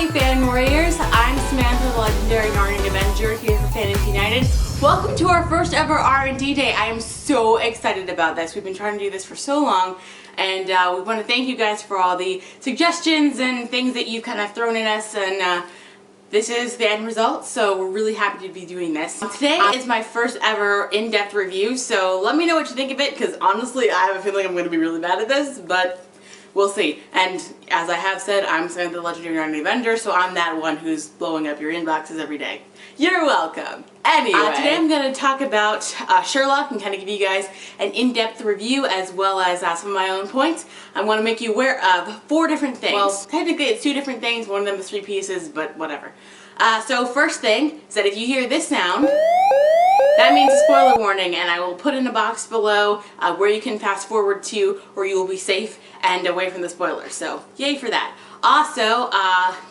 Hey fan warriors, I'm Samantha, the legendary Narnian Avenger here for Fandoms United. Welcome to our first ever R&D day. I am so excited about this. We've been trying to do this for so long, and we want to thank you guys for all the suggestions and things that you've kind of thrown at us, and this is the end result, so we're really happy to be doing this. Today is my first ever in-depth review, so let me know what you think of it, because honestly I have a feeling I'm going to be really bad at this, but we'll see. And as I have said, I'm Samantha, the legendary Narnian Avenger, so I'm that one who's blowing up your inboxes every day. You're welcome. Anyway, today I'm going to talk about Sherlock and kind of give you guys an in-depth review as well as some of my own points. I want to make you aware of 4 different things. Well, technically it's 2 different things, one of them is 3 pieces, but whatever. So first thing is that if you hear this sound, that means a spoiler warning, and I will put in a box below where you can fast forward to, or you will be safe and away from the spoilers. So yay for that. Also,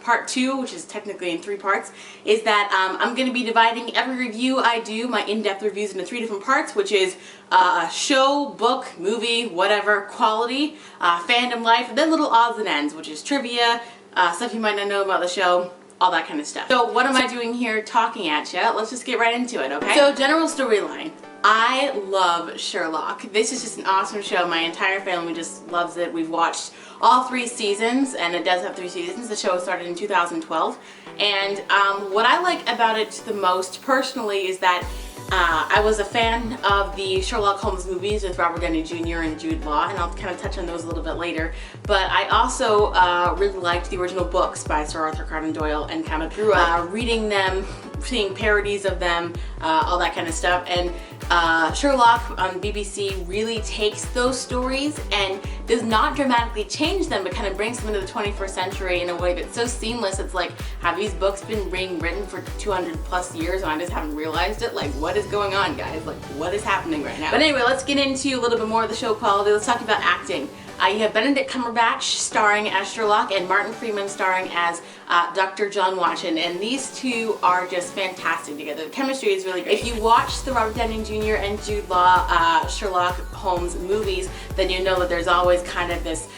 part 2, which is technically in 3 parts, is that I'm going to be dividing every review I do, my in-depth reviews, into 3 different parts, which is show, book, movie, whatever, quality, fandom life, and then little odds and ends, which is trivia, stuff you might not know about the show, all that kind of stuff. So what am I doing here talking at you? Let's just get right into it, okay? So general storyline. I love Sherlock. This is just an awesome show. My entire family just loves it. We've watched all 3 seasons, and it does have 3 seasons. The show started in 2012. And what I like about it the most personally is that I was a fan of the Sherlock Holmes movies with Robert Downey Jr. and Jude Law, and I'll kind of touch on those a little bit later. But I also really liked the original books by Sir Arthur Conan Doyle and kind of grew up reading them, seeing parodies of them, all that kind of stuff. And Sherlock on BBC really takes those stories and does not dramatically change them, but kind of brings them into the 21st century in a way that's so seamless. It's like, have these books been being written for 200 plus years and I just haven't realized it? Like, what is going on, guys? Like, what is happening right now? But anyway, let's get into a little bit more of the show quality. Let's talk about acting. You have Benedict Cumberbatch starring as Sherlock and Martin Freeman starring as Dr. John Watson, and these 2 are just fantastic together. The chemistry is really great. If you watch the Robert Downey Jr. and Jude Law Sherlock Holmes movies, then you know that there's always kind of this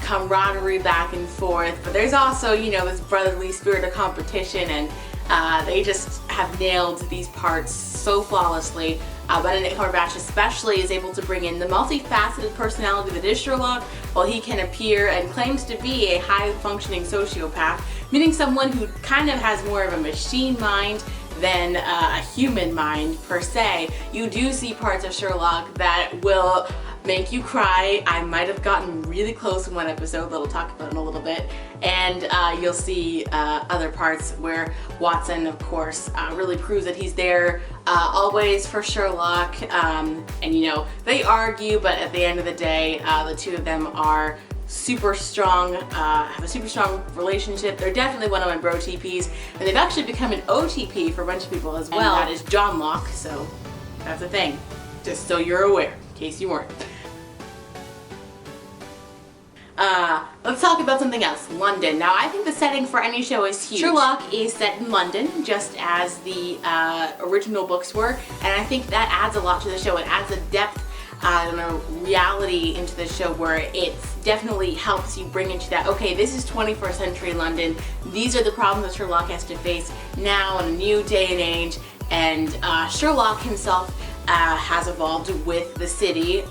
camaraderie back and forth, but there's also, you know, this brotherly spirit of competition, and they just have nailed these parts so flawlessly. Benedict Cumberbatch especially is able to bring in the multifaceted personality that is Sherlock, while he can appear and claims to be a high-functioning sociopath, meaning someone who kind of has more of a machine mind than a human mind per se. You do see parts of Sherlock that will make you cry. I might have gotten really close in one episode that I'll talk about in a little bit, and you'll see other parts where Watson, of course, really proves that he's there always for Sherlock, and you know, they argue, but at the end of the day, the 2 of them are super strong, have a super strong relationship. They're definitely one of my bro TPs, and they've actually become an OTP for a bunch of people as well. And that is John Locke, so that's a thing, just so you're aware, in case you weren't. Let's talk about something else. London. Now, I think the setting for any show is huge. Sherlock is set in London, just as the original books were, and I think that adds a lot to the show. It adds a depth and a reality into the show where it definitely helps you bring into that, okay, this is 21st century London. These are the problems that Sherlock has to face now in a new day and age, and Sherlock himself has evolved with the city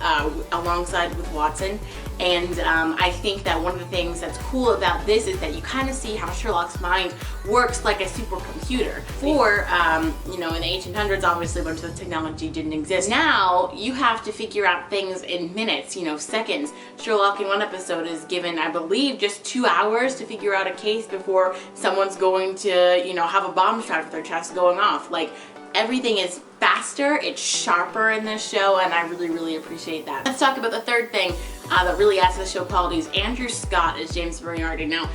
alongside with Watson. And I think that one of the things that's cool about this is that you kind of see how Sherlock's mind works like a supercomputer. For, you know, in the 1800s, obviously, a bunch of the technology didn't exist. Now, you have to figure out things in minutes, you know, seconds. Sherlock in one episode is given, I believe, just 2 hours to figure out a case before someone's going to, you know, have a bomb shot with their chest going off. Like, everything is faster, it's sharper in this show, and I really, really appreciate that. Let's talk about the third thing that really adds to the show quality is Andrew Scott as James Moriarty. Now,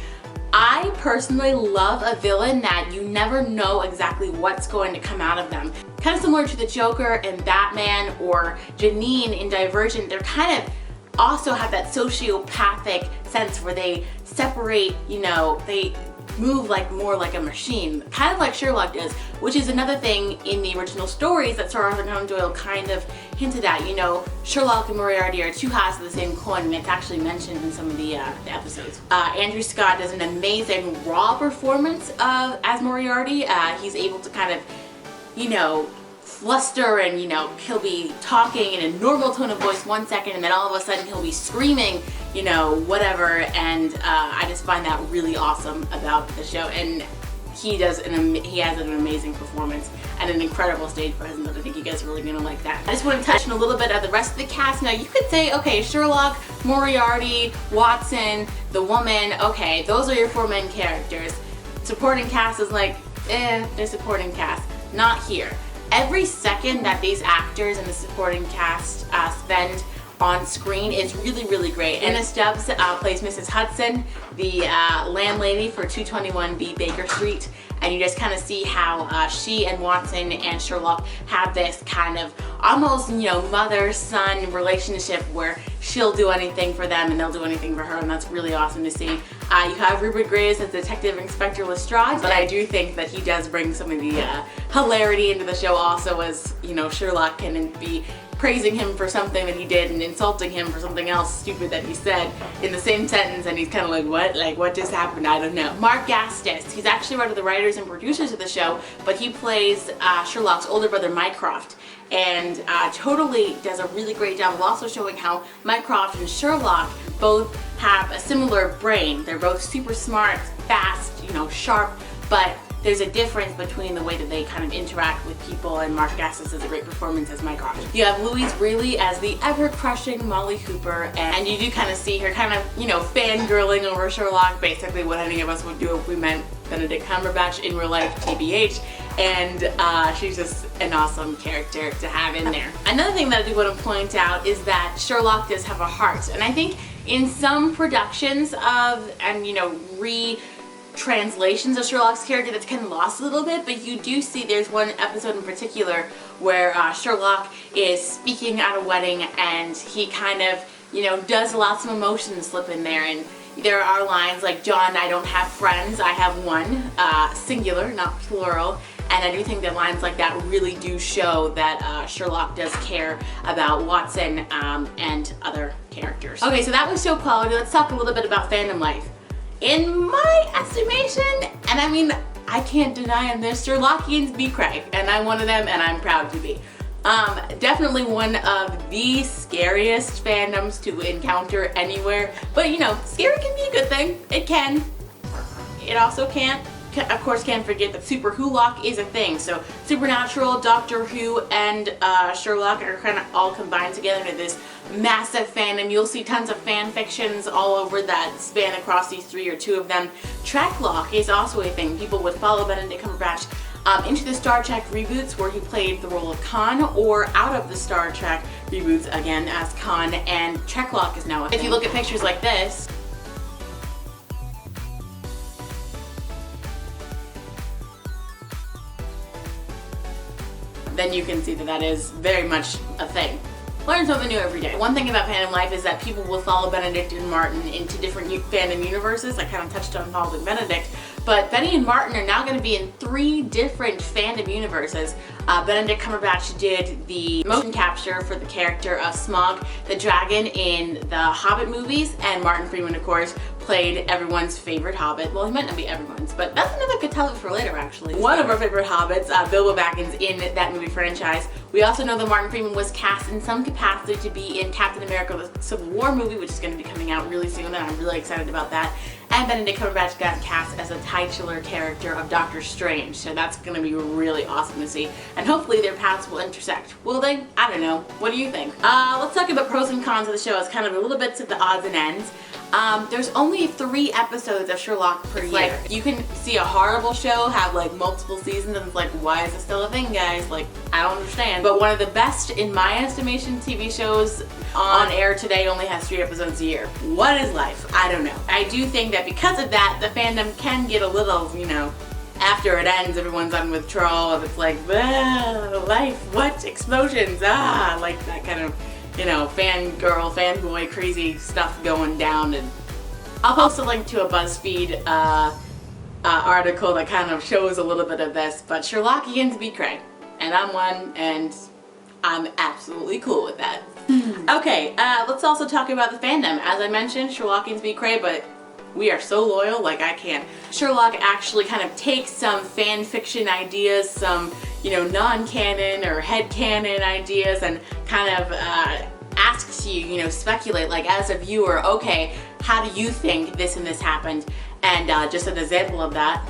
I personally love a villain that you never know exactly what's going to come out of them. Kind of similar to the Joker and Batman or Janine in Divergent, they're kind of also have that sociopathic sense where they separate, you know, move like more like a machine, kind of like Sherlock does, which is another thing in the original stories that Sir Arthur Conan Doyle kind of hinted at. You know, Sherlock and Moriarty are two halves of the same coin, and it's actually mentioned in some of the episodes. Andrew Scott does an amazing raw performance as Moriarty. He's able to kind of, you know, fluster, and you know, he'll be talking in a normal tone of voice 1 second, and then all of a sudden he'll be screaming, you know, whatever, and I just find that really awesome about the show. And he has an amazing performance and an incredible stage presence, and I think you guys are really gonna like that. I just want to touch on a little bit of the rest of the cast. Now you could say, okay, Sherlock, Moriarty, Watson, the woman, okay, those are your 4 main characters. Supporting cast is like, they're supporting cast. Not here. Every second that these actors and the supporting cast spend on screen is really, really great. Anna Stubbs plays Mrs. Hudson, the landlady for 221B Baker Street, and you just kind of see how she and Watson and Sherlock have this kind of almost, you know, mother-son relationship where she'll do anything for them and they'll do anything for her, and that's really awesome to see. You have Rupert Graves as Detective Inspector Lestrade, but I do think that he does bring some of the hilarity into the show also, as, you know, Sherlock can be praising him for something that he did and insulting him for something else stupid that he said in the same sentence, and he's kind of like, what? Like, what just happened? I don't know. Mark Gatiss, he's actually one of the writers and producers of the show, but he plays Sherlock's older brother, Mycroft, and totally does a really great job of also showing how Mycroft and Sherlock both have a similar brain. They're both super smart, fast, you know, sharp, but there's a difference between the way that they kind of interact with people, and Mark Gatiss does a great performance as Mycroft. You have Louise Brealey as the ever-crushing Molly Hooper, and you do kind of see her kind of, you know, fangirling over Sherlock, basically what any of us would do if we met Benedict Cumberbatch in real life, TBH, and she's just an awesome character to have in there. Another thing that I do want to point out is that Sherlock does have a heart, and I think in some productions of, and you know, translations of Sherlock's character, that's kind of lost a little bit, but you do see there's one episode in particular where Sherlock is speaking at a wedding, and he kind of, you know, does allow some emotion slip in there, and there are lines like, John, I don't have friends, I have one, singular, not plural, and I do think that lines like that really do show that Sherlock does care about Watson and other characters. Okay, so that was show quality. Let's talk a little bit about fandom life. In my estimation, and I mean, I can't deny them, there's Sherlockians be cray, and I'm one of them, and I'm proud to be. Definitely one of the scariest fandoms to encounter anywhere, but you know, scary can be a good thing. It can. It also can't. Of course, can't forget that Super Wholock is a thing. So Supernatural, Doctor Who, and Sherlock are kind of all combined together into this massive fandom. You'll see tons of fan fictions all over that span across these 3 or 2 of them. Treklock is also a thing. People would follow Benedict Cumberbatch into the Star Trek reboots where he played the role of Khan, or out of the Star Trek reboots again as Khan, and Treklock is now a thing. If you look at pictures like this, then you can see that that is very much a thing. Learn something new every day. One thing about fandom life is that people will follow Benedict and Martin into different fandom universes. I kind of touched on following Benedict, but Benny and Martin are now going to be in 3 different fandom universes. Benedict Cumberbatch did the motion capture for the character of Smaug the dragon in the Hobbit movies, and Martin Freeman, of course, played everyone's favorite Hobbit. Well, he might not be everyone's, but that's another good tell it for later, actually. One of our favorite Hobbits, Bilbo Baggins, in that movie franchise. We also know that Martin Freeman was cast in some capacity to be in Captain America: The Civil War movie, which is going to be coming out really soon, and I'm really excited about that. And Benedict Cumberbatch got cast as a titular character of Doctor Strange, so that's going to be really awesome to see. And hopefully their paths will intersect. Will they? I don't know. What do you think? Let's talk about pros and cons of the show as kind of a little bit of the odds and ends. There's only 3 episodes of Sherlock per year. Like, you can see a horrible show have like multiple seasons and it's like, why is this still a thing, guys? Like, I don't understand. But one of the best, in my estimation, TV shows on air today only has 3 episodes a year. What is life? I don't know. I do think that because of that, the fandom can get a little, you know, after it ends, everyone's on withdrawal, and it's like, life, what? Explosions, like that kind of, you know, fangirl, fanboy, crazy stuff going down. And I'll post a link to a BuzzFeed article that kind of shows a little bit of this, but Sherlockians be cray, and I'm one, and I'm absolutely cool with that. Okay, let's also talk about the fandom. As I mentioned, Sherlockians be cray, but we are so loyal, like I can't. Sherlock actually kind of takes some fan fiction ideas, some, you know, non-canon or headcanon ideas, and kind of asks you, you know, speculate, like as a viewer, okay, how do you think this and this happened? And just an example of that,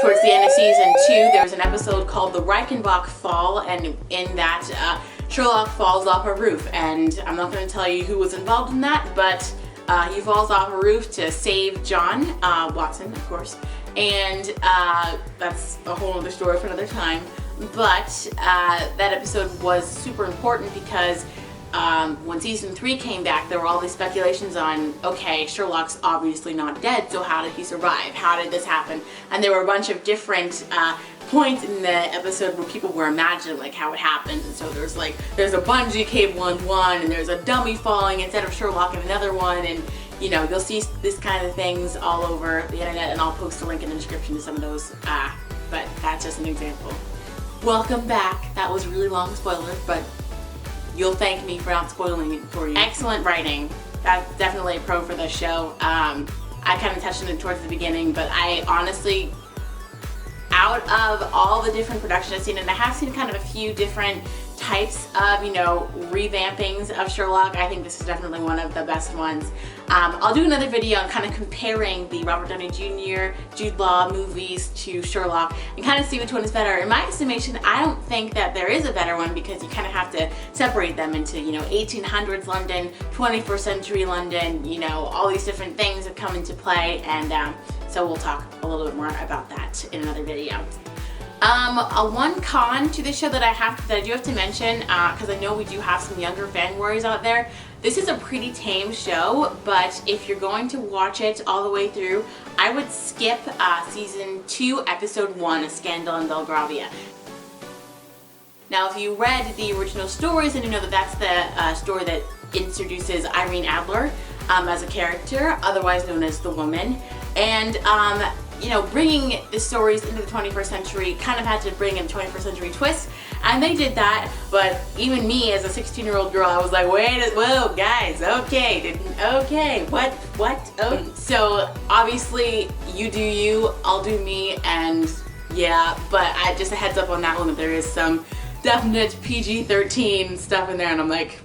towards the end of season 2, there was an episode called The Reichenbach Fall, and in that, Sherlock falls off a roof, and I'm not going to tell you who was involved in that, but he falls off a roof to save John, Watson, of course, and that's a whole other story for another time. But that episode was super important because when season 3 came back, there were all these speculations on, okay, Sherlock's obviously not dead, so how did he survive? How did this happen? And there were a bunch of different points in the episode where people were imagining like how it happened. And so there's a bungee cable in one, and there's a dummy falling instead of Sherlock in another one, and you know, you'll see this kind of things all over the internet, and I'll post a link in the description to some of those, but that's just an example. Welcome back. That was a really long spoiler, but you'll thank me for not spoiling it for you. Excellent writing. That's definitely a pro for this show. I kind of touched on it towards the beginning, but I honestly, out of all the different productions I've seen, and I have seen kind of a few different types of, you know, revampings of Sherlock, I think this is definitely one of the best ones. I'll do another video on kind of comparing the Robert Downey Jr., Jude Law movies to Sherlock and kind of see which one is better. In my estimation, I don't think that there is a better one because you kind of have to separate them into, you know, 1800s London, 21st century London, you know, all these different things that come into play, and so we'll talk a little bit more about that in another video. One con to this show that I do have to mention, because I know we do have some younger fan warriors out there. This is a pretty tame show, but if you're going to watch it all the way through, I would skip season 2, episode 1, A Scandal in Belgravia. Now, if you read the original stories, and you know that that's the story that introduces Irene Adler as a character, otherwise known as the Woman, and you know, bringing the stories into the 21st century kind of had to bring in a 21st century twist, and they did that. But even me as a 16-year-old girl, I was like, whoa, guys, okay, what, oh. So obviously you do you, I'll do me, and yeah, but just a heads up on that one that there is some definite PG-13 stuff in there, and I'm like,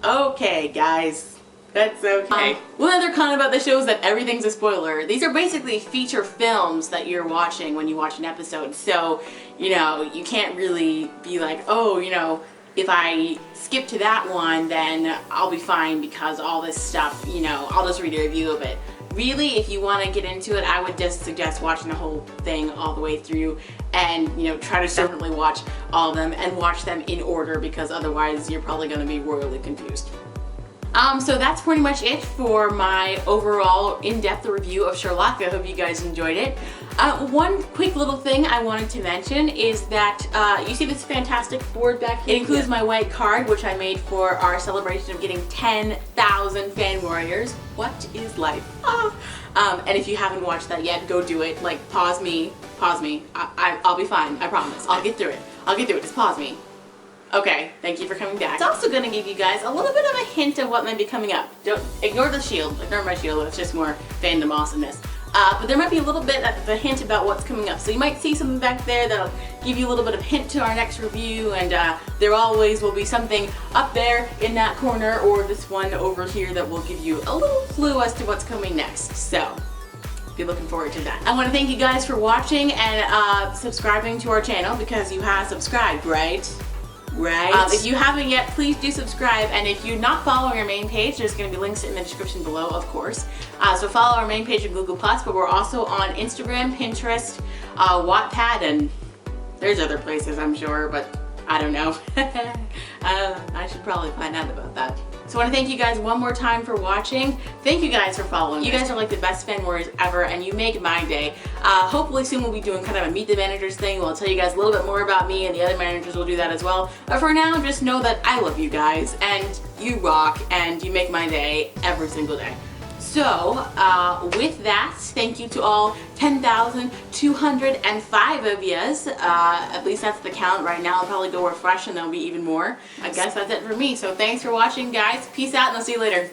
okay, guys. That's okay. One other con about the show is that everything's a spoiler. These are basically feature films that you're watching when you watch an episode. So, you know, you can't really be like, oh, you know, if I skip to that one, then I'll be fine because all this stuff, you know, I'll just read a review of it. Really, if you want to get into it, I would just suggest watching the whole thing all the way through and, you know, try to definitely watch all of them and watch them in order, because otherwise you're probably going to be royally confused. So that's pretty much it for my overall in-depth review of Sherlock. I hope you guys enjoyed it. One quick little thing I wanted to mention is that you see this fantastic board back here? It includes my white card, which I made for our celebration of getting 10,000 fan warriors. What is life? And if you haven't watched that yet, go do it. Like, pause me. I'll be fine, I promise. I'll get through it, just pause me. Okay, thank you for coming back. It's also going to give you guys a little bit of a hint of what might be coming up. Don't ignore the shield, ignore my shield, it's just more fandom awesomeness. But there might be a little bit of a hint about what's coming up. So you might see something back there that'll give you a little bit of hint to our next review, and there always will be something up there in that corner or this one over here that will give you a little clue as to what's coming next. So, be looking forward to that. I want to thank you guys for watching and subscribing to our channel, because you have subscribed, right? If you haven't yet, please do subscribe, and if you're not following our main page, there's going to be links in the description below, of course. So follow our main page on Google+, but we're also on Instagram, Pinterest, Wattpad, and there's other places I'm sure, but I don't know. I should probably find out about that. So I want to thank you guys one more time for watching. Thank you guys for following. You guys are like the best fan warriors ever, and you make my day. Hopefully soon we'll be doing kind of a Meet the Managers thing. We'll tell you guys a little bit more about me, and the other managers will do that as well. But for now, just know that I love you guys, and you rock, and you make my day every single day. So, with that, thank you to all 10,205 of yous. At least that's the count right now. I'll probably go refresh and there'll be even more. I guess that's it for me. So thanks for watching, guys. Peace out and I'll see you later.